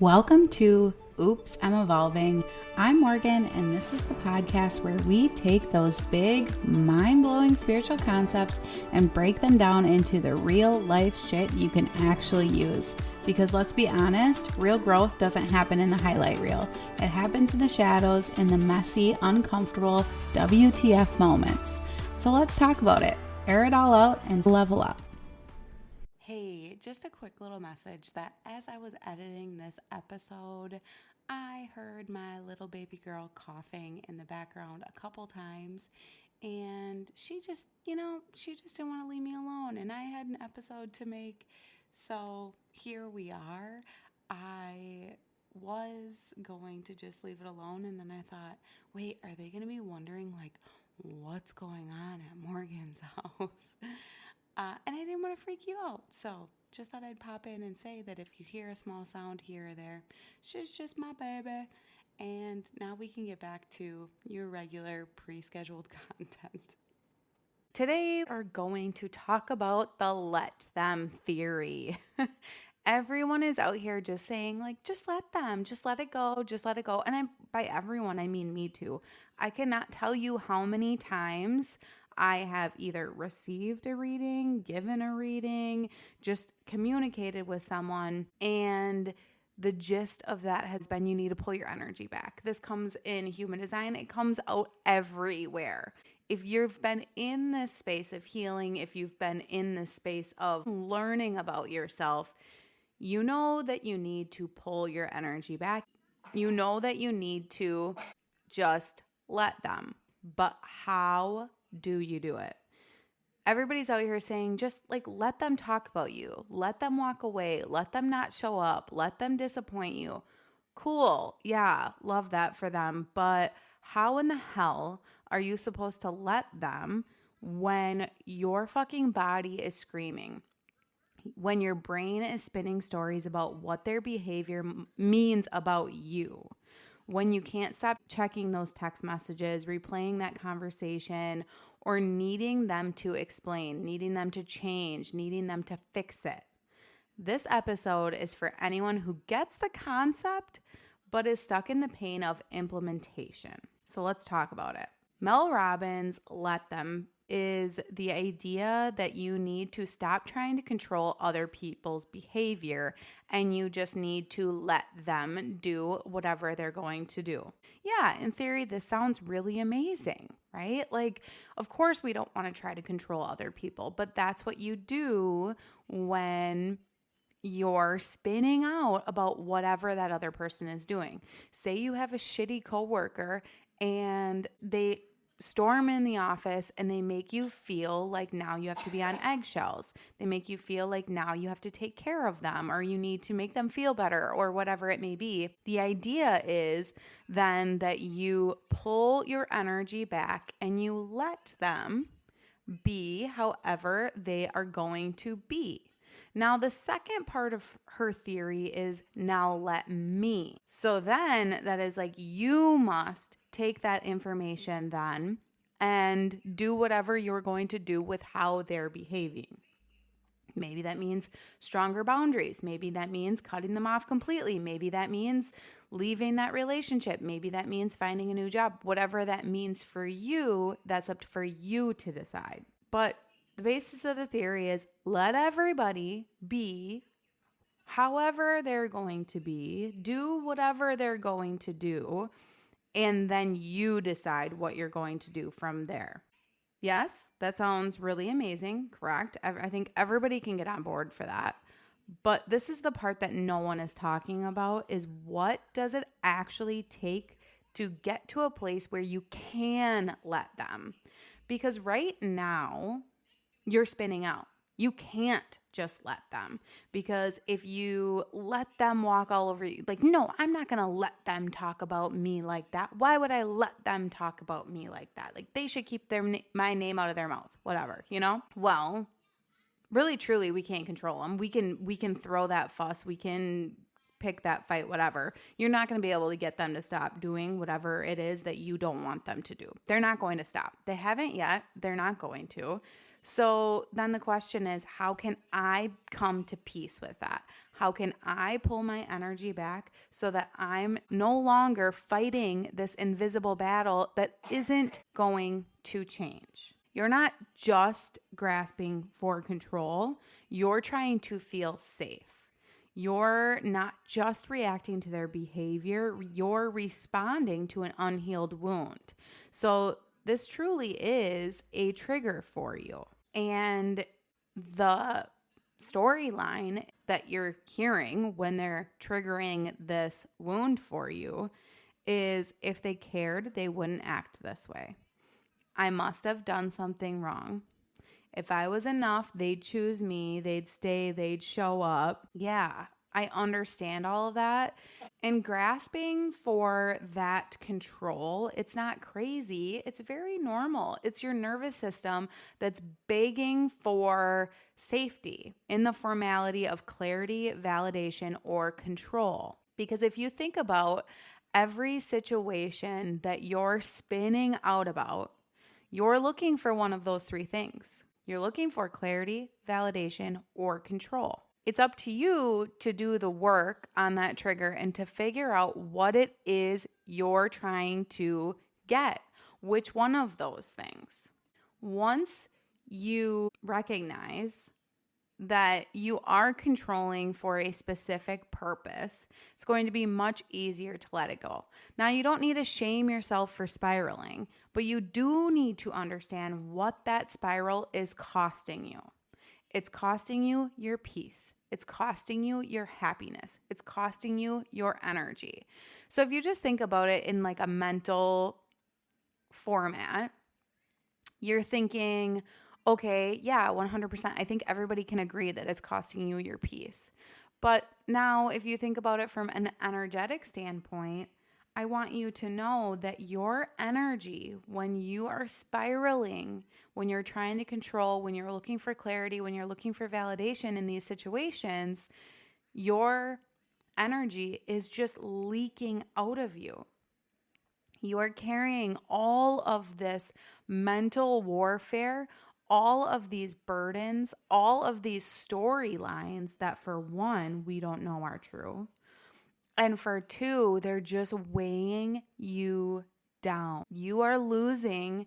Welcome to Oops, I'm Evolving. I'm Morgan, and this is the podcast where we take those big, mind-blowing spiritual concepts and break them down into the real life shit you can actually use. Because let's be honest, real growth doesn't happen in the highlight reel. It happens in the shadows, in the messy, uncomfortable WTF moments. So let's talk about it, air it all out, and level up. Hey, just a quick little message that as I was editing this episode, I heard my little baby girl coughing in the background a couple times, and she just didn't want to leave me alone, and I had an episode to make, so here we are. I was going to just leave it alone, and then I thought, wait, are they going to be wondering, like, what's going on at Morgan's house? And I didn't want to freak you out, so just thought I'd pop in and say that if you hear a small sound here or there, she's just my baby. And now we can get back to your regular pre-scheduled content. Today we're going to talk about the let them theory. Everyone is out here just saying, like, just let them, just let it go, just let it go. And by everyone, I mean me too. I cannot tell you how many times I have either received a reading, given a reading, just communicated with someone, and the gist of that has been you need to pull your energy back. This comes in human design. It comes out everywhere. If you've been in this space of healing, if you've been in this space of learning about yourself, you know that you need to pull your energy back. You know that you need to just let them. But how do you do it? Everybody's out here saying, just like, let them talk about you. Let them walk away. Let them not show up. Let them disappoint you. Cool. Yeah, love that for them. But how in the hell are you supposed to let them when your fucking body is screaming? When your brain is spinning stories about what their behavior means about you? When you can't stop checking those text messages, replaying that conversation, or needing them to explain, needing them to change, needing them to fix it. This episode is for anyone who gets the concept but is stuck in the pain of implementation. So let's talk about it. Mel Robbins' Let Them is the idea that you need to stop trying to control other people's behavior and you just need to let them do whatever they're going to do. Yeah, in theory, this sounds really amazing, right? Like, of course, we don't want to try to control other people, but that's what you do when you're spinning out about whatever that other person is doing. Say you have a shitty coworker and they storm in the office and they make you feel like now you have to be on eggshells. They make you feel like now you have to take care of them or you need to make them feel better or whatever it may be. The idea is then that you pull your energy back and you let them be however they are going to be. Now, the second part of her theory is now let me. So then that is like you must take that information then and do whatever you're going to do with how they're behaving. Maybe that means stronger boundaries. Maybe that means cutting them off completely. Maybe that means leaving that relationship. Maybe that means finding a new job. Whatever that means for you, that's up for you to decide. But the basis of the theory is let everybody be however they're going to be, do whatever they're going to do, and then you decide what you're going to do from there. Yes, that sounds really amazing, correct? I think everybody can get on board for that. But this is the part that no one is talking about is what does it actually take to get to a place where you can let them? Because right now, you're spinning out. You can't just let them because if you let them walk all over you, like, no, I'm not going to let them talk about me like that. Why would I let them talk about me like that? Like they should keep my name out of their mouth, whatever, you know? Well, really, truly, we can't control them. We can throw that fuss. We can pick that fight, whatever. You're not going to be able to get them to stop doing whatever it is that you don't want them to do. They're not going to stop. They haven't yet. They're not going to. So then the question is, how can I come to peace with that? How can I pull my energy back so that I'm no longer fighting this invisible battle that isn't going to change? You're not just grasping for control, you're trying to feel safe. You're not just reacting to their behavior, you're responding to an unhealed wound. So, this truly is a trigger for you. And the storyline that you're hearing when they're triggering this wound for you is if they cared, they wouldn't act this way. I must have done something wrong. If I was enough, they'd choose me, they'd stay, they'd show up. Yeah, I understand all of that. And grasping for that control, it's not crazy. It's very normal. It's your nervous system that's begging for safety in the formality of clarity, validation, or control. Because if you think about every situation that you're spinning out about, you're looking for one of those three things. You're looking for clarity, validation, or control. It's up to you to do the work on that trigger and to figure out what it is you're trying to get. Which one of those things? Once you recognize that you are controlling for a specific purpose, it's going to be much easier to let it go. Now, you don't need to shame yourself for spiraling, but you do need to understand what that spiral is costing you. It's costing you your peace. It's costing you your happiness. It's costing you your energy. So if you just think about it in like a mental format, you're thinking, okay, yeah, 100%. I think everybody can agree that it's costing you your peace. But now, if you think about it from an energetic standpoint, I want you to know that your energy, when you are spiraling, when you're trying to control, when you're looking for clarity, when you're looking for validation in these situations, your energy is just leaking out of you. You are carrying all of this mental warfare, all of these burdens, all of these storylines that, for one, we don't know are true. And for two, they're just weighing you down. You are losing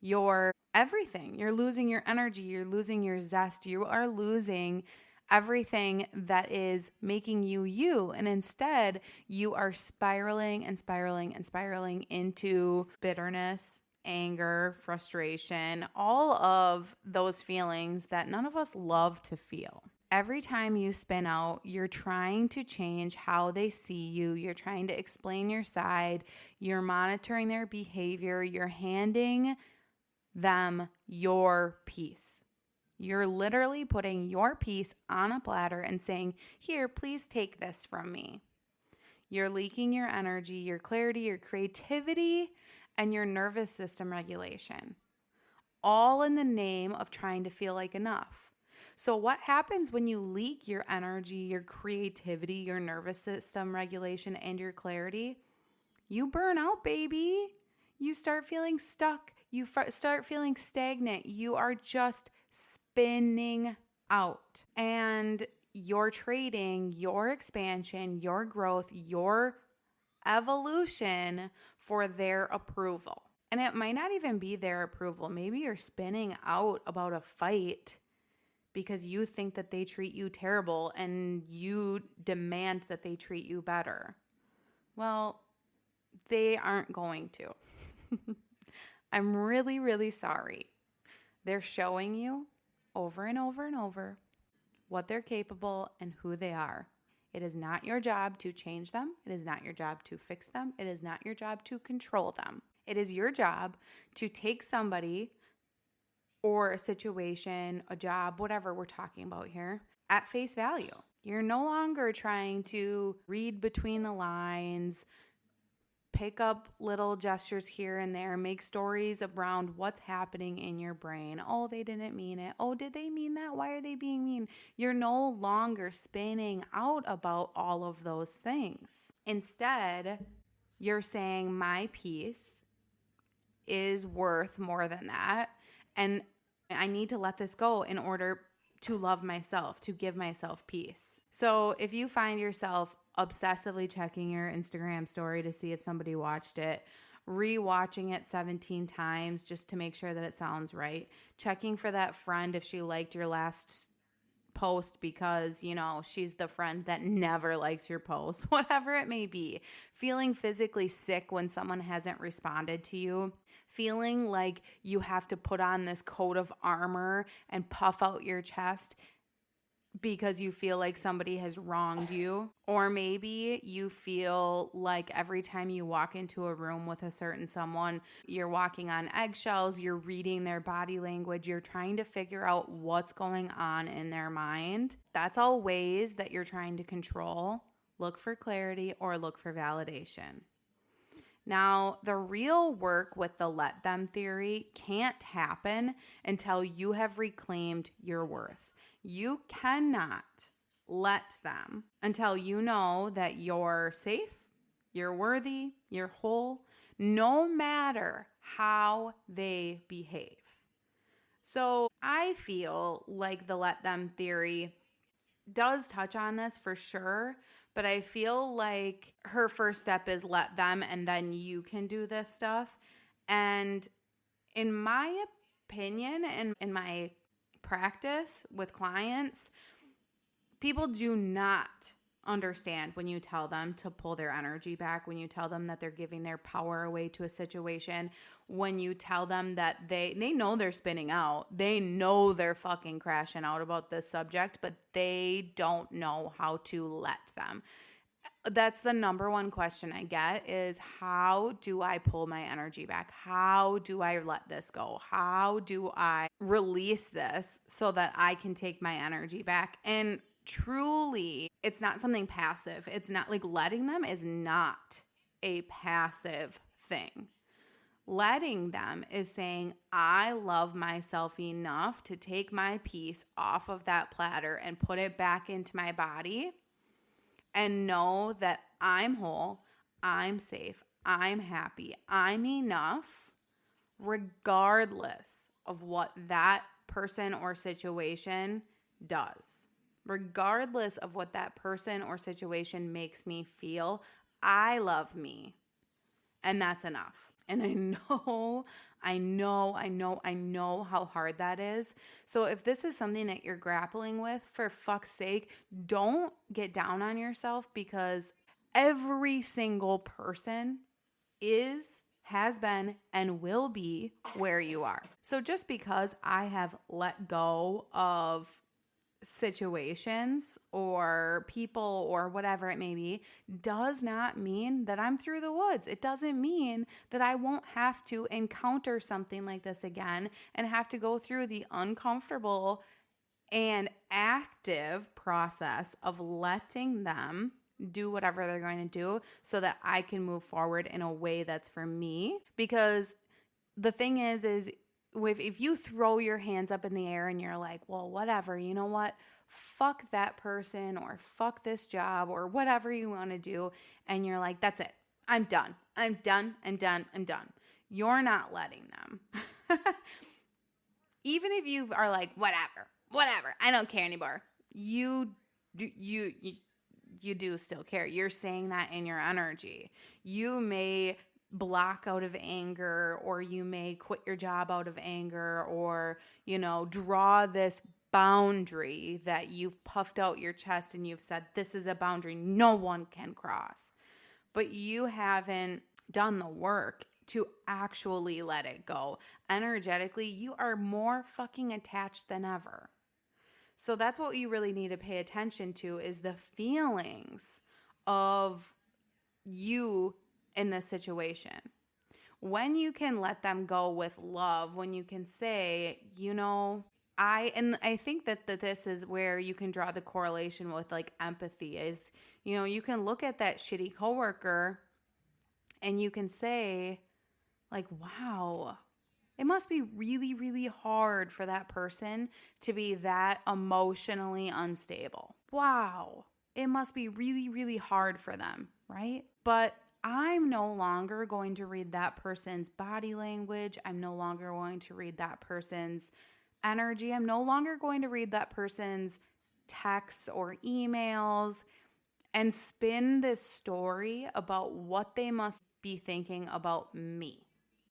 your everything. You're losing your energy. You're losing your zest. You are losing everything that is making you you. And instead, you are spiraling and spiraling and spiraling into bitterness, anger, frustration, all of those feelings that none of us love to feel. Every time you spin out, you're trying to change how they see you. You're trying to explain your side. You're monitoring their behavior. You're handing them your peace. You're literally putting your peace on a platter and saying, here, please take this from me. You're leaking your energy, your clarity, your creativity, and your nervous system regulation, all in the name of trying to feel like enough. So, what happens when you leak your energy, your creativity, your nervous system regulation, and your clarity? You burn out, baby. You start feeling stuck. You start feeling stagnant. You are just spinning out. And you're trading your expansion, your growth, your evolution for their approval. And it might not even be their approval. Maybe you're spinning out about a fight because you think that they treat you terrible and you demand that they treat you better. Well, they aren't going to. I'm really, really sorry. They're showing you over and over and over what they're capable and who they are. It is not your job to change them. It is not your job to fix them. It is not your job to control them. It is your job to take somebody or a situation, a job, whatever we're talking about here, at face value. You're no longer trying to read between the lines, pick up little gestures here and there, make stories around what's happening in your brain. Oh, they didn't mean it. Oh, did they mean that? Why are they being mean? You're no longer spinning out about all of those things. Instead, you're saying my peace is worth more than that. And I need to let this go in order to love myself, to give myself peace. So if you find yourself obsessively checking your Instagram story to see if somebody watched it, rewatching it 17 times just to make sure that it sounds right, checking for that friend if she liked your last post because, she's the friend that never likes your post, whatever it may be, feeling physically sick when someone hasn't responded to you, feeling like you have to put on this coat of armor and puff out your chest because you feel like somebody has wronged you. Or maybe you feel like every time you walk into a room with a certain someone, you're walking on eggshells, you're reading their body language, you're trying to figure out what's going on in their mind. That's all ways that you're trying to control, look for clarity, or look for validation. Now, the real work with the let them theory can't happen until you have reclaimed your worth. You cannot let them until you know that you're safe, you're worthy, you're whole, no matter how they behave. So I feel like the let them theory does touch on this for sure, but I feel like her first step is let them and then you can do this stuff. And in my opinion and in my practice with clients, people do not understand when you tell them to pull their energy back, when you tell them that they're giving their power away to a situation, when you tell them that they know they're spinning out, they know they're fucking crashing out about this subject, but they don't know how to let them. That's the number one question I get is, how do I pull my energy back? How do I let this go? How do I release this so that I can take my energy back? And truly, it's not something passive. It's not like letting them is not a passive thing. Letting them is saying, I love myself enough to take my piece off of that platter and put it back into my body and know that I'm whole, I'm safe, I'm happy, I'm enough, regardless of what that person or situation does. Regardless of what that person or situation makes me feel, I love me. And that's enough. And I know how hard that is. So if this is something that you're grappling with, for fuck's sake, don't get down on yourself, because every single person has been, and will be where you are. So just because I have let go of situations or people or whatever it may be does not mean that I'm through the woods. It doesn't mean that I won't have to encounter something like this again and have to go through the uncomfortable and active process of letting them do whatever they're going to do so that I can move forward in a way that's for me. Because the thing is if you throw your hands up in the air and you're like, well, whatever, you know what? Fuck that person or fuck this job or whatever you want to do. And you're like, that's it. I'm done. I'm done. I'm done. I'm done. You're not letting them. Even if you are like, whatever, I don't care anymore. You do still care. You're saying that in your energy. You may block out of anger, or you may quit your job out of anger, or, draw this boundary that you've puffed out your chest and you've said, this is a boundary no one can cross. But you haven't done the work to actually let it go. Energetically, you are more fucking attached than ever. So that's what you really need to pay attention to, is the feelings of you in this situation. When you can let them go with love, when you can say, I think that this is where you can draw the correlation with like empathy is, you can look at that shitty coworker and you can say like, wow, it must be really, really hard for that person to be that emotionally unstable. Wow. It must be really, really hard for them, right? But I'm no longer going to read that person's body language. I'm no longer going to read that person's energy. I'm no longer going to read that person's texts or emails and spin this story about what they must be thinking about me.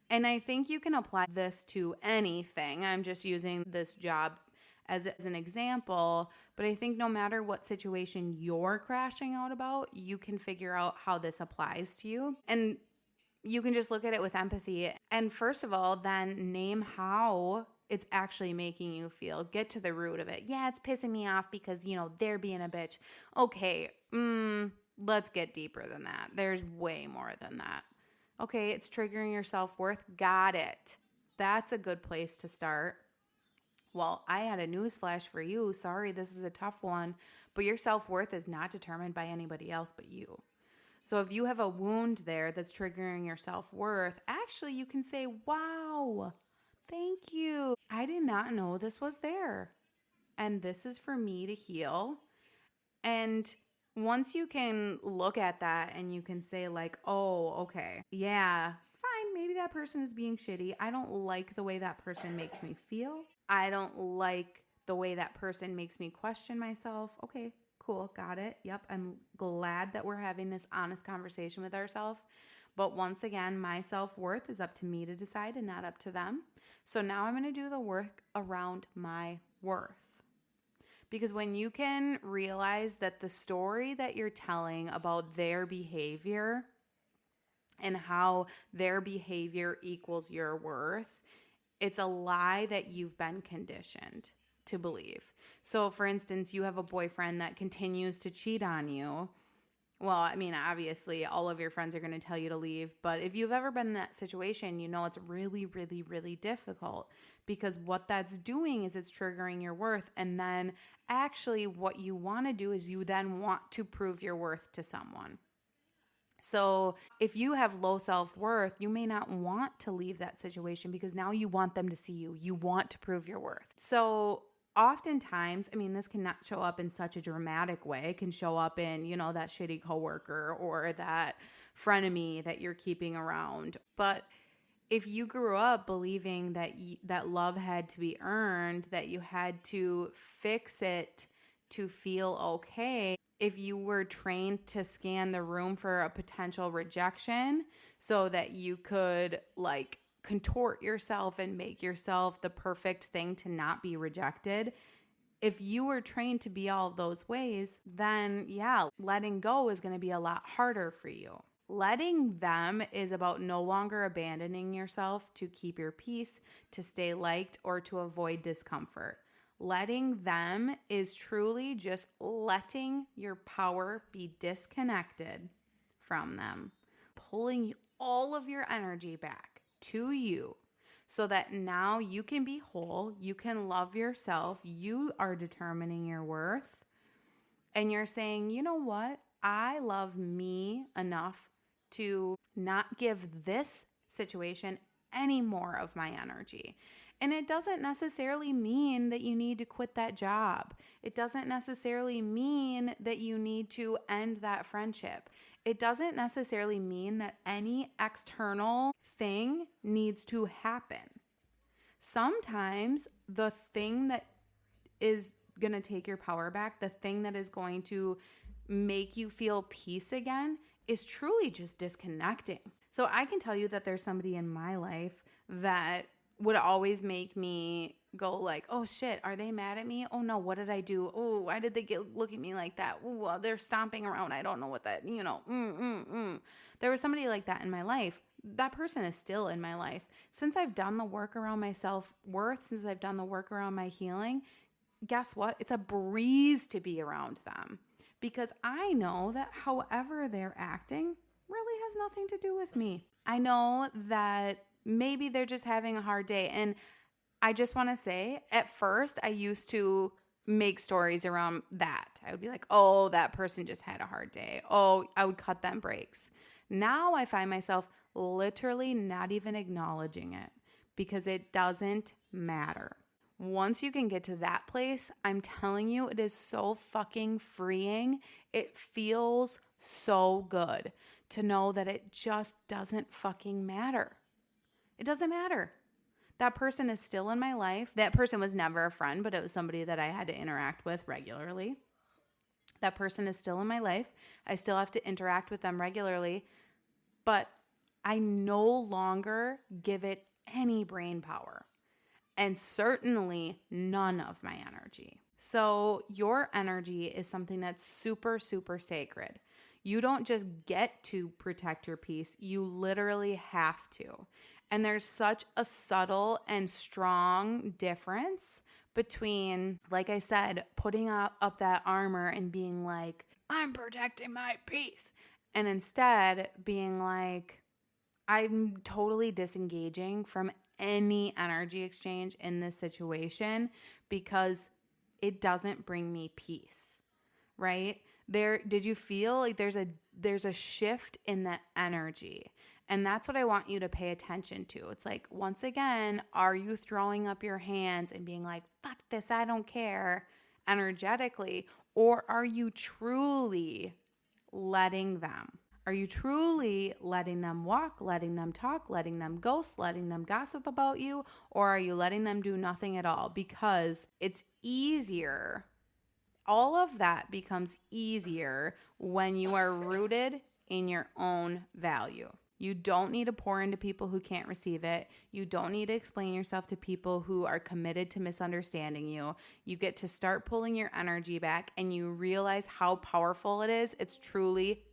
And I think you can apply this to anything. I'm just using this job as an example, but I think no matter what situation you're crashing out about, you can figure out how this applies to you. And you can just look at it with empathy. And first of all, then name how it's actually making you feel. Get to the root of it. Yeah, it's pissing me off because, they're being a bitch. Okay, let's get deeper than that. There's way more than that. Okay, it's triggering your self-worth. Got it. That's a good place to start. Well, I had a news flash for you. Sorry, this is a tough one, but your self-worth is not determined by anybody else but you. So if you have a wound there that's triggering your self-worth, actually you can say, wow, thank you. I did not know this was there. And this is for me to heal. And once you can look at that and you can say like, oh, okay, yeah, fine. Maybe that person is being shitty. I don't like the way that person makes me feel. I don't like the way that person makes me question myself. Okay, cool, got it. Yep, I'm glad that we're having this honest conversation with ourselves. But once again, my self-worth is up to me to decide and not up to them. So now I'm going to do the work around my worth. Because when you can realize that the story that you're telling about their behavior and how their behavior equals your worth, it's a lie that you've been conditioned to believe. So, for instance, you have a boyfriend that continues to cheat on you. Well, I mean, obviously, all of your friends are going to tell you to leave. But if you've ever been in that situation, you know it's really, really, really difficult because what that's doing is it's triggering your worth. And then actually, what you want to do is you then want to prove your worth to someone. So if you have low self-worth, you may not want to leave that situation because now you want them to see you. You want to prove your worth. So oftentimes, I mean, this cannot show up in such a dramatic way. It can show up in, that shitty coworker or that frenemy that you're keeping around. But if you grew up believing that that love had to be earned, that you had to fix it to feel okay, if you were trained to scan the room for a potential rejection so that you could like contort yourself and make yourself the perfect thing to not be rejected, if you were trained to be all of those ways, then yeah, letting go is going to be a lot harder for you. Letting them is about no longer abandoning yourself to keep your peace, to stay liked, or to avoid discomfort. Letting them is truly just letting your power be disconnected from them, pulling all of your energy back to you so that now you can be whole, you can love yourself, you are determining your worth, and you're saying, you know what? I love me enough to not give this situation any more of my energy. And it doesn't necessarily mean that you need to quit that job. It doesn't necessarily mean that you need to end that friendship. It doesn't necessarily mean that any external thing needs to happen. Sometimes the thing that is going to take your power back, the thing that is going to make you feel peace again, is truly just disconnecting. So I can tell you that there's somebody in my life that would always make me go like, oh shit, are they mad at me? Oh no, what did I do? Oh, why did they look at me like that? Oh, they're stomping around. I don't know what that, There was somebody like that in my life. That person is still in my life. Since I've done the work around my self-worth, since I've done the work around my healing, guess what? It's a breeze to be around them because I know that however they're acting really has nothing to do with me. I know that maybe they're just having a hard day. And I just want to say, at first, I used to make stories around that. I would be like, oh, that person just had a hard day. Oh, I would cut them breaks. Now I find myself literally not even acknowledging it because it doesn't matter. Once you can get to that place, I'm telling you, it is so fucking freeing. It feels so good to know that it just doesn't fucking matter. It doesn't matter. That person is still in my life. That person was never a friend, but it was somebody that I had to interact with regularly. That person is still in my life. I still have to interact with them regularly, but I no longer give it any brain power, and certainly none of my energy. So your energy is something that's super, super sacred. You don't just get to protect your peace, you literally have to. And there's such a subtle and strong difference between, like I said, putting up that armor and being like, I'm protecting my peace, and instead being like, I'm totally disengaging from any energy exchange in this situation because it doesn't bring me peace, right? Did you feel like there's a shift in that energy? And that's what I want you to pay attention to. It's like, once again, are you throwing up your hands and being like, fuck this, I don't care, energetically, or are you truly letting them? Are you truly letting them walk, letting them talk, letting them ghost, letting them gossip about you? Or are you letting them do nothing at all? Because it's easier. All of that becomes easier when you are rooted in your own value. You don't need to pour into people who can't receive it. You don't need to explain yourself to people who are committed to misunderstanding you. You get to start pulling your energy back and you realize how powerful it is. It's truly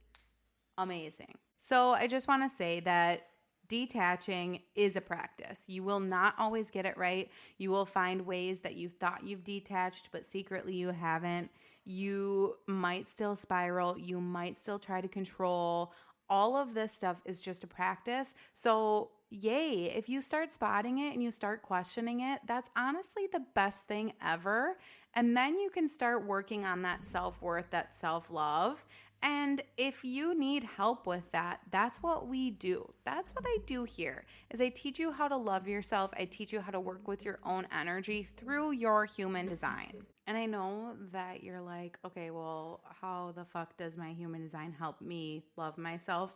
amazing. So I just want to say that detaching is a practice. You will not always get it right. You will find ways that you thought you've detached, but secretly you haven't. You might still spiral. You might still try to control. All of this stuff is just a practice. So yay, if you start spotting it and you start questioning it, that's honestly the best thing ever. And then you can start working on that self-worth, that self-love. And if you need help with that, that's what we do. That's what I do here is I teach you how to love yourself. I teach you how to work with your own energy through your human design. And I know that you're like, okay, well, how the fuck does my human design help me love myself?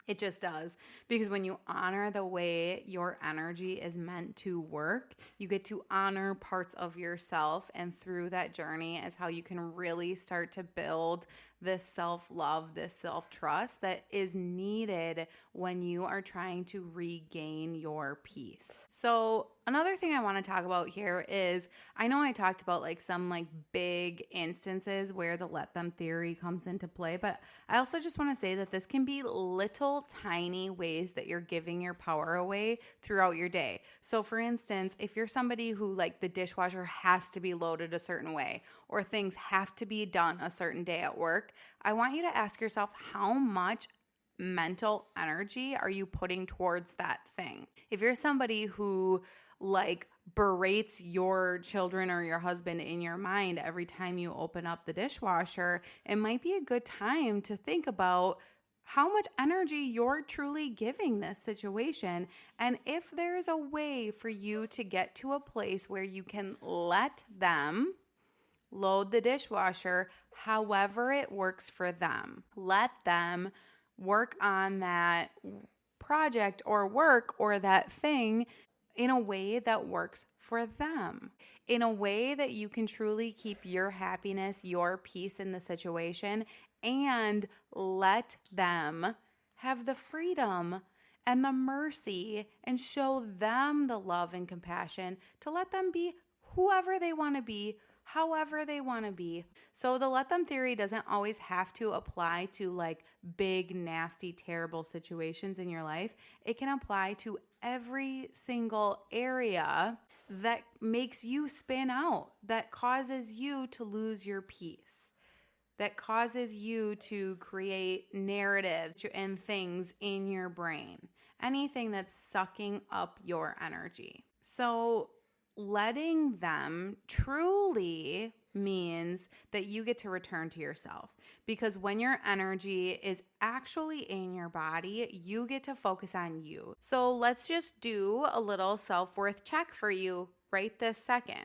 It just does. Because when you honor the way your energy is meant to work, you get to honor parts of yourself. And through that journey is how you can really start to build this self-love, this self-trust that is needed when you are trying to regain your peace. So another thing I want to talk about here is, I know I talked about like some like big instances where the let them theory comes into play, but I also just want to say that this can be little tiny ways that you're giving your power away throughout your day. So for instance, if you're somebody who like the dishwasher has to be loaded a certain way or things have to be done a certain day at work, I want you to ask yourself, how much mental energy are you putting towards that thing? If you're somebody who like berates your children or your husband in your mind every time you open up the dishwasher, it might be a good time to think about how much energy you're truly giving this situation. And if there's a way for you to get to a place where you can let them load the dishwasher however it works for them. Let them work on that project or work or that thing in a way that works for them, in a way that you can truly keep your happiness, your peace in the situation, and let them have the freedom and the mercy and show them the love and compassion to let them be whoever they want to be, however they want to be. So the let them theory doesn't always have to apply to like big, nasty, terrible situations in your life. It can apply to every single area that makes you spin out, that causes you to lose your peace, that causes you to create narratives and things in your brain, anything that's sucking up your energy. So letting them truly means that you get to return to yourself, because when your energy is actually in your body, you get to focus on you. So let's just do a little self-worth check for you right this second.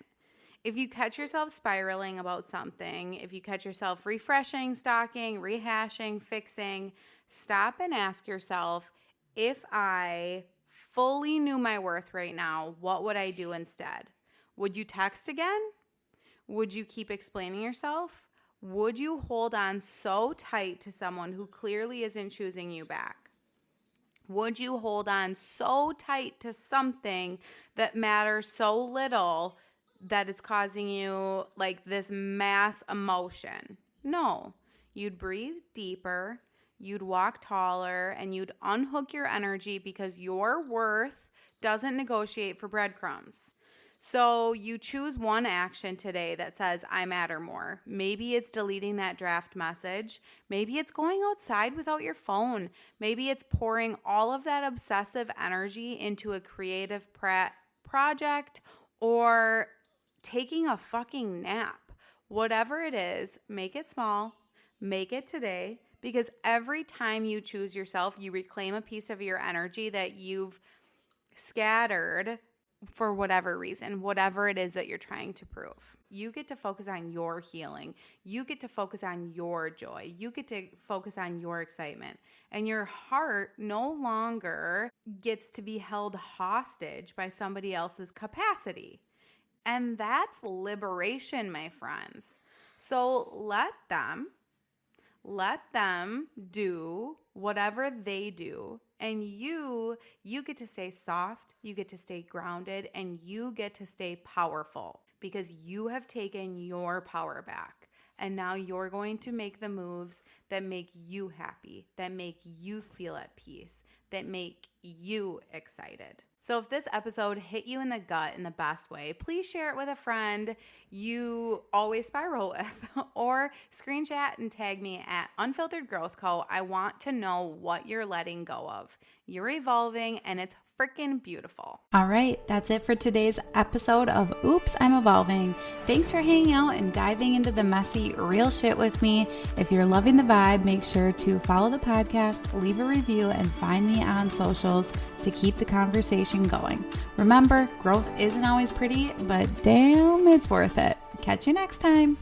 If you catch yourself spiraling about something, if you catch yourself refreshing, stalking, rehashing, fixing, stop and ask yourself, if I fully knew my worth right now, what would I do instead? Would you text again? Would you keep explaining yourself? Would you hold on so tight to someone who clearly isn't choosing you back? Would you hold on so tight to something that matters so little that it's causing you like this mass emotion? No. You'd breathe deeper, you'd walk taller, and you'd unhook your energy because your worth doesn't negotiate for breadcrumbs. So you choose one action today that says, I matter more. Maybe it's deleting that draft message. Maybe it's going outside without your phone. Maybe it's pouring all of that obsessive energy into a creative project or taking a fucking nap. Whatever it is, make it small, make it today, because every time you choose yourself, you reclaim a piece of your energy that you've scattered for whatever reason, whatever it is that you're trying to prove. You get to focus on your healing. You get to focus on your joy. You get to focus on your excitement. And your heart no longer gets to be held hostage by somebody else's capacity. And that's liberation, my friends. So let them do whatever they do. And you get to stay soft, you get to stay grounded, and you get to stay powerful because you have taken your power back. And now you're going to make the moves that make you happy, that make you feel at peace, that make you excited. So if this episode hit you in the gut in the best way, please share it with a friend you always spiral with or screenshot and tag me at Unfiltered Growth Co. I want to know what you're letting go of. You're evolving and it's freaking beautiful. All right, that's it for today's episode of Oops, I'm Evolving. Thanks for hanging out and diving into the messy, real shit with me. If you're loving the vibe, make sure to follow the podcast, leave a review, and find me on socials to keep the conversation going. Remember, growth isn't always pretty, but damn, it's worth it. Catch you next time.